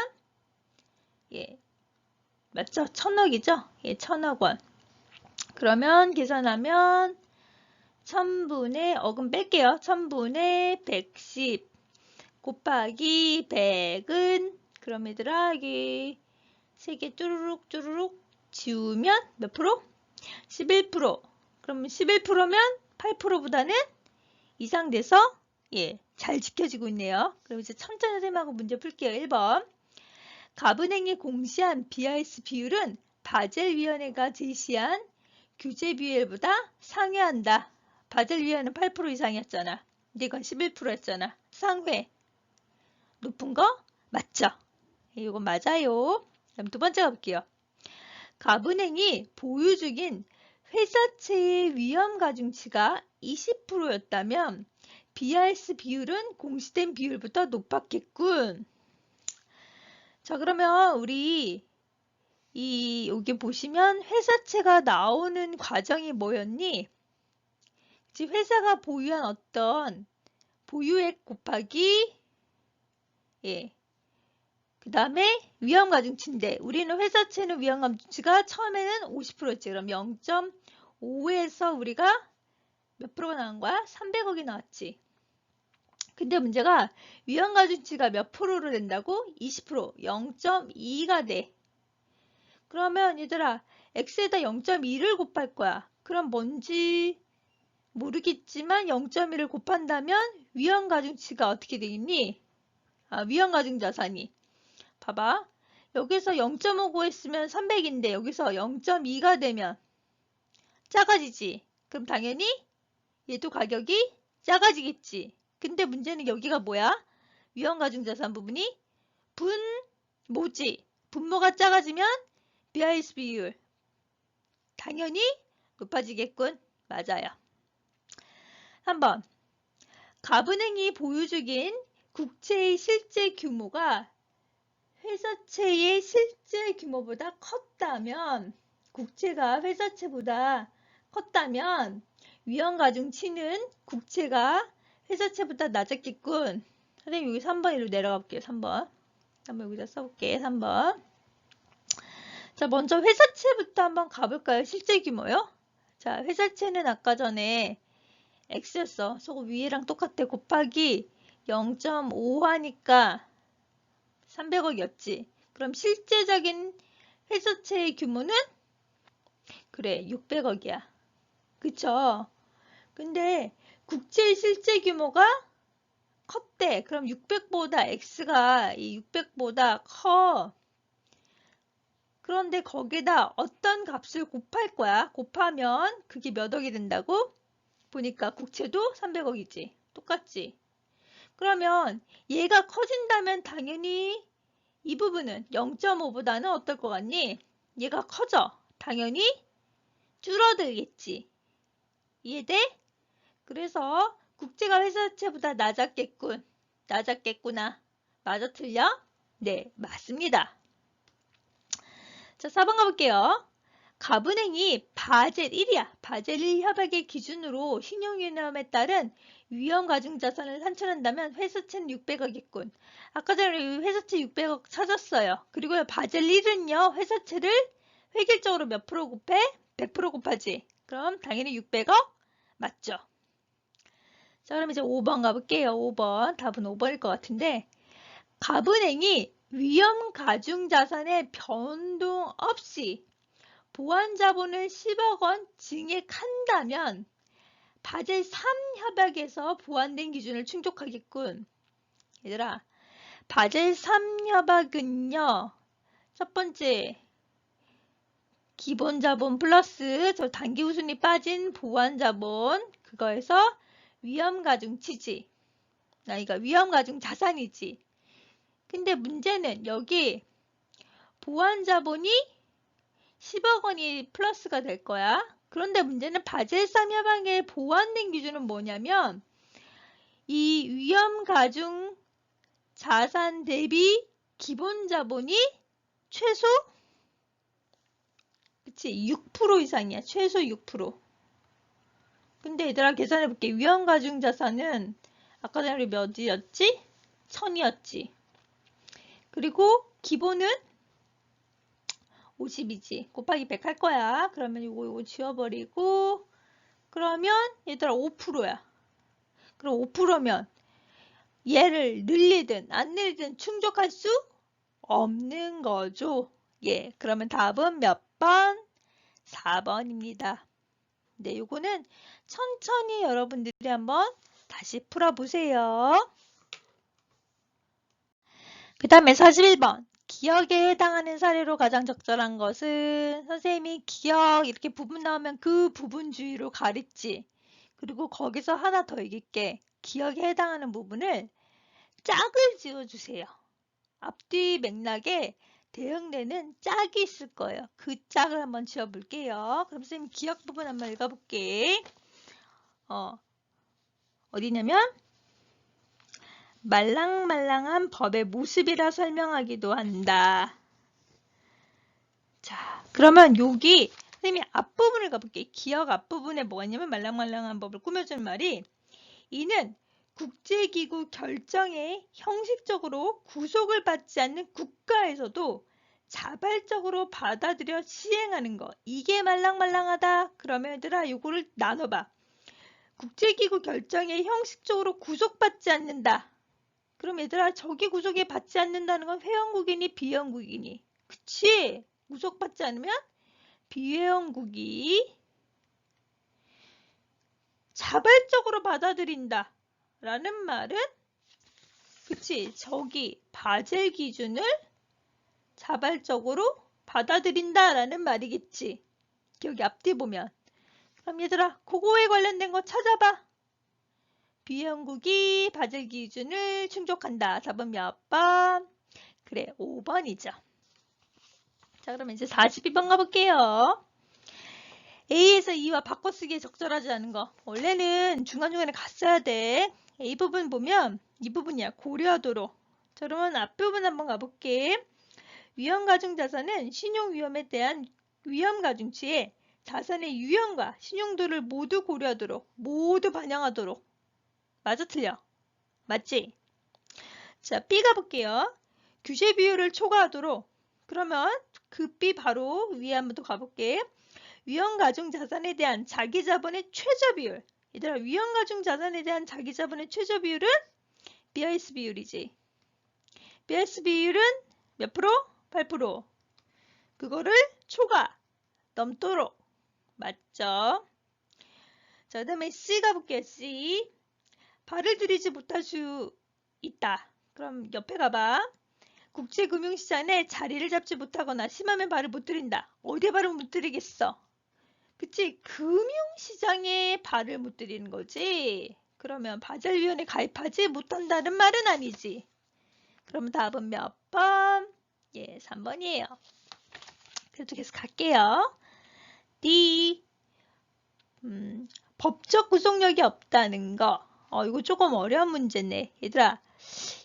Speaker 1: 맞죠? 1000억이죠? 1000억 원. 그러면 계산하면 1000분의 억은 뺄게요. 1000분의 110 곱하기 100은 그럼 얘들아 여기 3개 쭈루룩 쭈루룩 지우면 몇 프로? 11%. 그러면 11%면 8%보다는 이상 돼서 잘 지켜지고 있네요. 그럼 이제 천천히 선생님하고 문제 풀게요. 1번. 갑은행이 공시한 BIS 비율은 바젤위원회가 제시한 규제 비율보다 상회한다. 바젤위원회는 8% 이상이었잖아. 근데 이건 11%였잖아. 상회. 높은 거 맞죠? 이거 맞아요. 그럼 두 번째 가볼게요. 갑은행이 보유 중인 회사채의 위험 가중치가 20%였다면 BIS 비율은 공시된 비율보다 높았겠군. 자, 그러면 우리 여기 보시면 회사채가 나오는 과정이 뭐였니? 회사가 보유한 어떤 보유액 곱하기 그 다음에 위험가중치인데 우리는 회사채는 위험가중치가 처음에는 50%였지. 그럼 0.5에서 우리가 몇 프로가 나온 거야? 300억이 나왔지. 근데 문제가 위험가중치가 몇 프로로 된다고? 20%, 0.2가 돼. 그러면 얘들아 x에다 0.2를 곱할 거야. 그럼 뭔지 모르겠지만 0.1을 곱한다면 위험가중치가 어떻게 되겠니? 위험가중자산이. 봐봐. 여기서 0.59 했으면 300인데 여기서 0.2가 되면 작아지지. 그럼 당연히 얘도 가격이 작아지겠지. 근데 문제는 여기가 뭐야? 위험가중자산 부분이 분모지. 분모가 작아지면 BIS 비율 당연히 높아지겠군. 맞아요. 한번 갑은행이 보유 중인 국채의 실제 규모가 회사채의 실제 규모보다 컸다면 국채가 회사채보다 컸다면 위험가중치는 국채가 회사채보다 낮았겠군. 선생님 여기 3번 일로 내려가 볼게요. 3번. 한번 여기다 써볼게. 3번. 자, 먼저 회사채부터 한번 가볼까요? 실제 규모요. 자, 회사채는 아까 전에 X였어. 저거 위에랑 똑같아. 곱하기 0.5 하니까 300억이었지. 그럼 실제적인 회사채의 규모는? 그래, 600억이야. 그쵸? 근데 국채의 실제 규모가 컸대. 그럼 600보다 X가 이 600보다 커. 그런데 거기다 어떤 값을 곱할 거야. 곱하면 그게 몇 억이 된다고? 보니까 국채도 300억이지. 똑같지? 그러면 얘가 커진다면 당연히 이 부분은 0.5보다는 어떨 것 같니? 얘가 커져. 당연히 줄어들겠지. 이해돼? 그래서 국채가 회사채보다 낮았겠군. 낮았겠구나. 맞아 틀려? 네, 맞습니다. 자, 4번 가볼게요. 갑은행이 바젤 1이야. 바젤 1 협약의 기준으로 신용위험에 따른 위험가중자산을 산출한다면 회사채는 600억이군. 아까 전에 회사채 600억 찾았어요. 그리고 바젤 1은요. 회사채를 획일적으로 몇 프로 곱해? 100% 곱하지. 그럼 당연히 600억 맞죠? 자, 그럼 이제 5번 가볼게요. 5번. 답은 5번일 것 같은데 갑은행이 위험가중자산의 변동 없이 보완자본을 10억 원 증액한다면 바젤 3 협약에서 보완된 기준을 충족하겠군. 얘들아, 바젤 3 협약은요. 첫 번째, 기본자본 플러스 저 단기우순이 빠진 보완자본 그거에서 위험가중치지. 그러니까 위험가중자산이지. 근데 문제는 여기 보완자본이 10억 원이 플러스가 될 거야. 그런데 문제는 바젤 3 협약의 보완된 기준은 뭐냐면 이 위험가중 자산 대비 기본 자본이 최소 그치 6% 이상이야. 최소 6%. 근데 얘들아 계산해 볼게. 위험가중 자산은 아까 전에 우리 몇이었지? 1000이었지. 그리고 기본은 50이지. 곱하기 100 할 거야. 그러면 요거 지워버리고 그러면 얘들아 5%야. 그럼 5%면 얘를 늘리든 안 늘리든 충족할 수 없는 거죠. 예, 그러면 답은 몇 번? 4번입니다. 네, 요거는 천천히 여러분들이 한번 다시 풀어보세요. 그 다음에 41번. 기억에 해당하는 사례로 가장 적절한 것은 선생님이 기억 이렇게 부분 나오면 그 부분 주의로 가르치. 그리고 거기서 하나 더 얘기할게. 기억에 해당하는 부분을 짝을 지어주세요. 앞뒤 맥락에 대응되는 짝이 있을 거예요. 그 짝을 한번 지어볼게요. 그럼 선생님 기억 부분 한번 읽어볼게. 어디냐면 말랑말랑한 법의 모습이라 설명하기도 한다. 자, 그러면 여기 선생님이 앞부분을 가볼게요. 기억 앞부분에 뭐가 있냐면 말랑말랑한 법을 꾸며주는 말이 이는 국제기구 결정에 형식적으로 구속을 받지 않는 국가에서도 자발적으로 받아들여 시행하는 거. 이게 말랑말랑하다. 그러면 얘들아 이거를 나눠봐. 국제기구 결정에 형식적으로 구속받지 않는다. 그럼 얘들아 저기 구속에 받지 않는다는 건 회원국이니 비회원국이니? 그치? 구속받지 않으면 비회원국이 자발적으로 받아들인다. 라는 말은 그치? 저기 바젤 기준을 자발적으로 받아들인다 라는 말이겠지. 여기 앞뒤 보면. 그럼 얘들아 그거에 관련된 거 찾아봐. 비회원국이 바젤 기준을 충족한다. 답은 몇 번? 그래 5번이죠. 자 그러면 이제 42번 가볼게요. A에서 E와 바꿔쓰기에 적절하지 않은 거. 원래는 중간중간에 갔어야 돼. A 부분 보면 이 부분이야. 고려하도록. 자, 그러면 앞부분 한번 가볼게. 위험가중자산은 신용위험에 대한 위험가중치에 자산의 유형과 신용도를 모두 고려하도록, 모두 반영하도록. 맞아 틀려? 맞지? 자, B 가볼게요. 규제 비율을 초과하도록. 그러면 그 B 바로 위에 한번 더 가볼게. 위험가중 자산에 대한 자기 자본의 최저 비율. 얘들아 위험가중 자산에 대한 자기 자본의 최저 비율은 BIS 비율이지. BIS 비율은 몇 프로? 8%. 그거를 초과 넘도록. 맞죠? 자, 그 다음에 C 가볼게요. C. 발을 들이지 못할 수 있다. 그럼 옆에 가봐. 국제금융시장에 자리를 잡지 못하거나 심하면 발을 못 들인다. 어디에 발을 못 들이겠어? 그치? 금융시장에 발을 못 들이는 거지. 그러면 바젤위원회에 가입하지 못한다는 말은 아니지. 그럼 답은 몇 번? 예, 3번이에요. 그래도 계속 갈게요. D. 법적 구속력이 없다는 거. 이거 조금 어려운 문제네. 얘들아,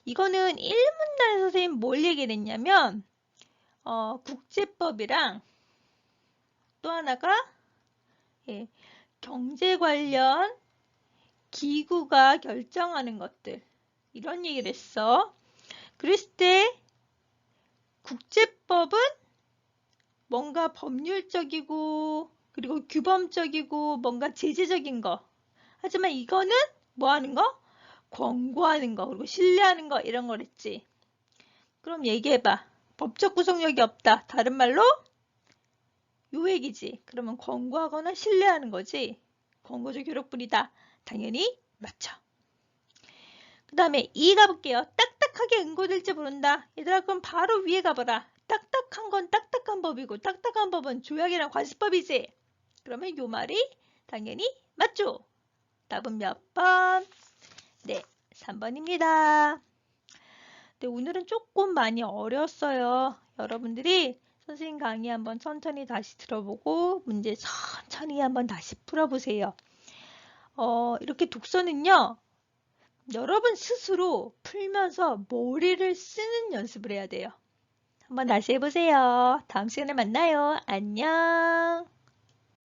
Speaker 1: 이거는 1문단에서 선생님 뭘 얘기를 했냐면, 국제법이랑 또 하나가, 예, 경제 관련 기구가 결정하는 것들. 이런 얘기를 했어. 그랬을 때, 국제법은 뭔가 법률적이고, 그리고 규범적이고, 뭔가 제재적인 거. 하지만 이거는 뭐 하는 거? 권고하는 거, 그리고 신뢰하는 거, 이런 거랬지. 그럼 얘기해봐. 법적 구속력이 없다. 다른 말로? 요 얘기지. 그러면 권고하거나 신뢰하는 거지. 권고적 효력뿐이다. 당연히 맞죠. 그 다음에 2 가볼게요. 딱딱하게 응고될지 모른다. 얘들아 그럼 바로 위에 가봐라. 딱딱한 건 딱딱한 법이고 딱딱한 법은 조약이랑 관습법이지. 그러면 요 말이 당연히 맞죠. 답은 몇 번? 네, 3번입니다. 네, 오늘은 조금 많이 어려웠어요. 여러분들이 선생님 강의 한번 천천히 다시 들어보고 문제 천천히 한번 다시 풀어보세요. 이렇게 독서는요. 여러분 스스로 풀면서 머리를 쓰는 연습을 해야 돼요. 한번 다시 해보세요. 다음 시간에 만나요. 안녕.